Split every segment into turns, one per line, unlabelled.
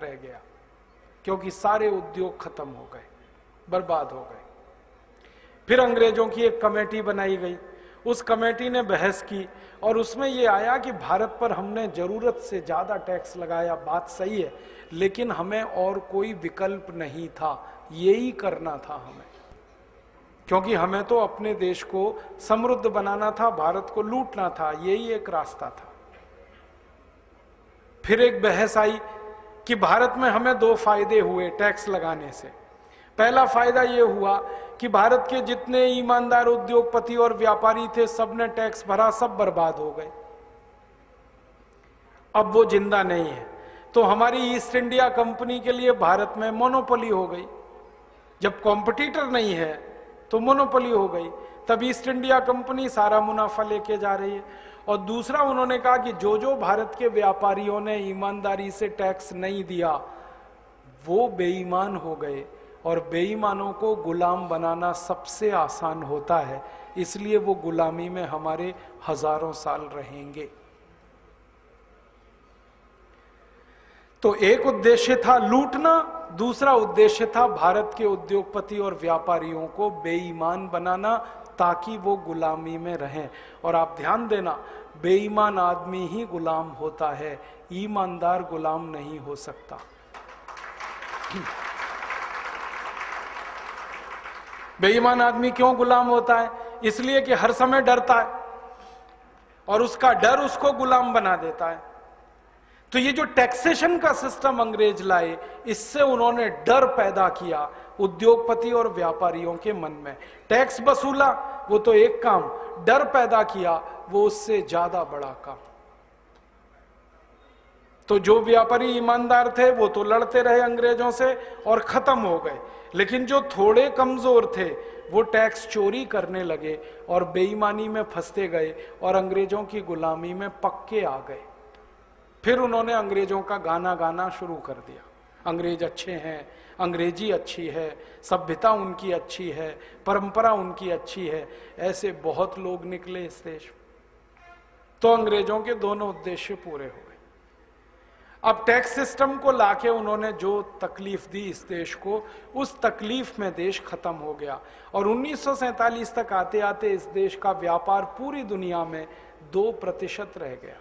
रह गया, क्योंकि सारे उद्योग खत्म हो गए, बर्बाद हो गए। फिर अंग्रेजों की एक कमेटी बनाई गई, उस कमेटी ने बहस की और उसमें यह आया कि भारत पर हमने जरूरत से ज्यादा टैक्स लगाया, बात सही है, लेकिन हमें और कोई विकल्प नहीं था, यही करना था हमें, क्योंकि हमें तो अपने देश को समृद्ध बनाना था, भारत को लूटना था, यही एक रास्ता था। फिर एक बहस आई कि भारत में हमें दो फायदे हुए टैक्स लगाने से। पहला फायदा यह हुआ कि भारत के जितने ईमानदार उद्योगपति और व्यापारी थे, सबने टैक्स भरा, सब बर्बाद हो गए, अब वो जिंदा नहीं है। तो हमारी ईस्ट इंडिया कंपनी के लिए भारत में मोनोपोली हो गई। जब कॉम्पिटिटर नहीं है तो मोनोपोली हो गई, तब ईस्ट इंडिया कंपनी सारा मुनाफा लेके जा रही है। और दूसरा, उन्होंने कहा कि जो जो भारत के व्यापारियों ने ईमानदारी से टैक्स नहीं दिया वो बेईमान हो गए, और बेईमानों को गुलाम बनाना सबसे आसान होता है, इसलिए वो गुलामी में हमारे हजारों साल रहेंगे। तो एक उद्देश्य था लूटना, दूसरा उद्देश्य था भारत के उद्योगपति और व्यापारियों को बेईमान बनाना, ताकि वो गुलामी में रहें। और आप ध्यान देना, बेईमान आदमी ही गुलाम होता है, ईमानदार गुलाम नहीं हो सकता। बेईमान आदमी क्यों गुलाम होता है? इसलिए कि हर समय डरता है और उसका डर उसको गुलाम बना देता है। तो ये जो टैक्सेशन का सिस्टम अंग्रेज लाए, इससे उन्होंने डर पैदा किया उद्योगपति और व्यापारियों के मन में। टैक्स वसूला वो तो एक काम, डर पैदा किया वो उससे ज्यादा बड़ा काम। तो जो व्यापारी ईमानदार थे वो तो लड़ते रहे अंग्रेजों से और खत्म हो गए, लेकिन जो थोड़े कमजोर थे वो टैक्स चोरी करने लगे और बेईमानी में फंसते गए और अंग्रेजों की गुलामी में पक्के आ गए। फिर उन्होंने अंग्रेजों का गाना गाना शुरू कर दिया, अंग्रेज अच्छे हैं, अंग्रेजी अच्छी है, सभ्यता उनकी अच्छी है, परंपरा उनकी अच्छी है। ऐसे बहुत लोग निकले इस देश में। तो अंग्रेजों के दोनों उद्देश्य पूरे हो गए। अब टैक्स सिस्टम को लाके उन्होंने जो तकलीफ दी इस देश को, उस तकलीफ में देश खत्म हो गया। और 1947 तक आते आते इस देश का व्यापार पूरी दुनिया में 2% रह गया,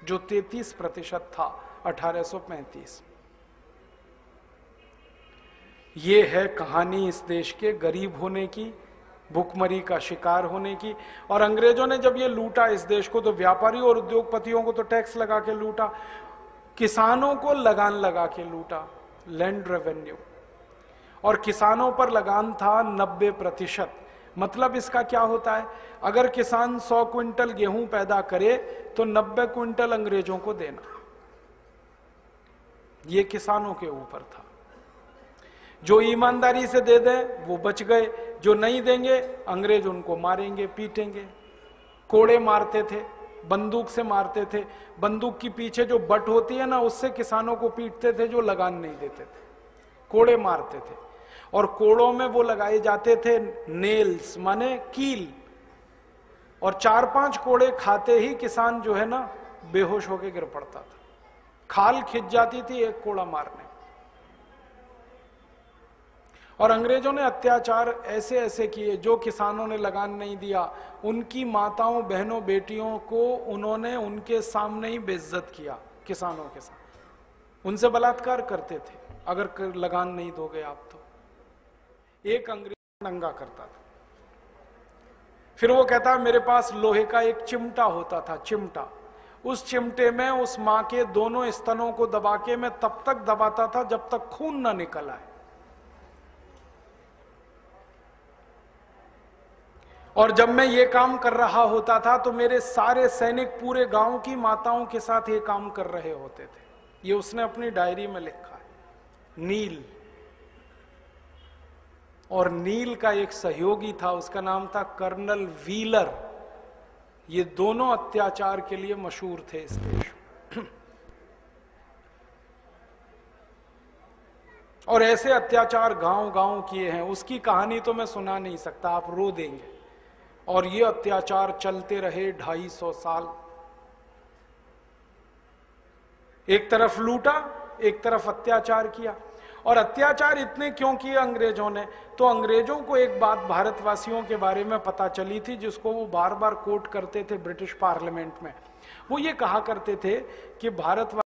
जो 33% था 1835। ये है कहानी इस देश के गरीब होने की, भुखमरी का शिकार होने की। और अंग्रेजों ने जब ये लूटा इस देश को, तो व्यापारियों और उद्योगपतियों को तो टैक्स लगा के लूटा, किसानों को लगान लगा के लूटा, लैंड रेवेन्यू। और किसानों पर लगान था 90%। मतलब इसका क्या होता है, अगर किसान 100 क्विंटल गेहूं पैदा करे तो 90 क्विंटल अंग्रेजों को देना। ये किसानों के ऊपर था। जो ईमानदारी से दे दें वो बच गए, जो नहीं देंगे अंग्रेज उनको मारेंगे, पीटेंगे। कोड़े मारते थे, बंदूक से मारते थे। बंदूक की पीछे जो बट होती है ना, उससे किसानों को पीटते थे जो लगान नहीं देते थे, कोड़े मारते थे। और कोड़ों में वो लगाए जाते थे नेल्स, माने कील, और 4-5 कोड़े खाते ही किसान जो है ना बेहोश होकर गिर पड़ता था। खाल खिंच जाती थी एक कोड़ा मारने। और अंग्रेजों ने अत्याचार ऐसे ऐसे किए, जो किसानों ने लगान नहीं दिया उनकी माताओं, बहनों, बेटियों को उन्होंने उनके सामने ही बेइज्जत किया। किसानों के साथ उनसे बलात्कार करते थे, अगर लगान नहीं दोगे आप तो। एक अंग्रेज नंगा करता था, फिर वो कहता मेरे पास लोहे का एक चिमटा होता था, चिमटा, उस चिमटे में उस मां के दोनों स्तनों को दबा के मैं तब तक दबाता था जब तक खून ना निकल आए। और जब मैं ये काम कर रहा होता था तो मेरे सारे सैनिक पूरे गांव की माताओं के साथ ये काम कर रहे होते थे। ये उसने अपनी डायरी में लिखा है। नील, और नील का एक सहयोगी था, उसका नाम था कर्नल व्हीलर। ये दोनों अत्याचार के लिए मशहूर थे इस देश में। और ऐसे अत्याचार गांव गांव किए हैं, उसकी कहानी तो मैं सुना नहीं सकता, आप रो देंगे। और ये अत्याचार चलते रहे 250 साल। एक तरफ लूटा, एक तरफ अत्याचार किया। और अत्याचार इतने क्यों किए अंग्रेजों ने, तो अंग्रेजों को एक बात भारतवासियों के बारे में पता चली थी, जिसको वो बार बार कोट करते थे ब्रिटिश पार्लियामेंट में। वो ये कहा करते थे कि भारत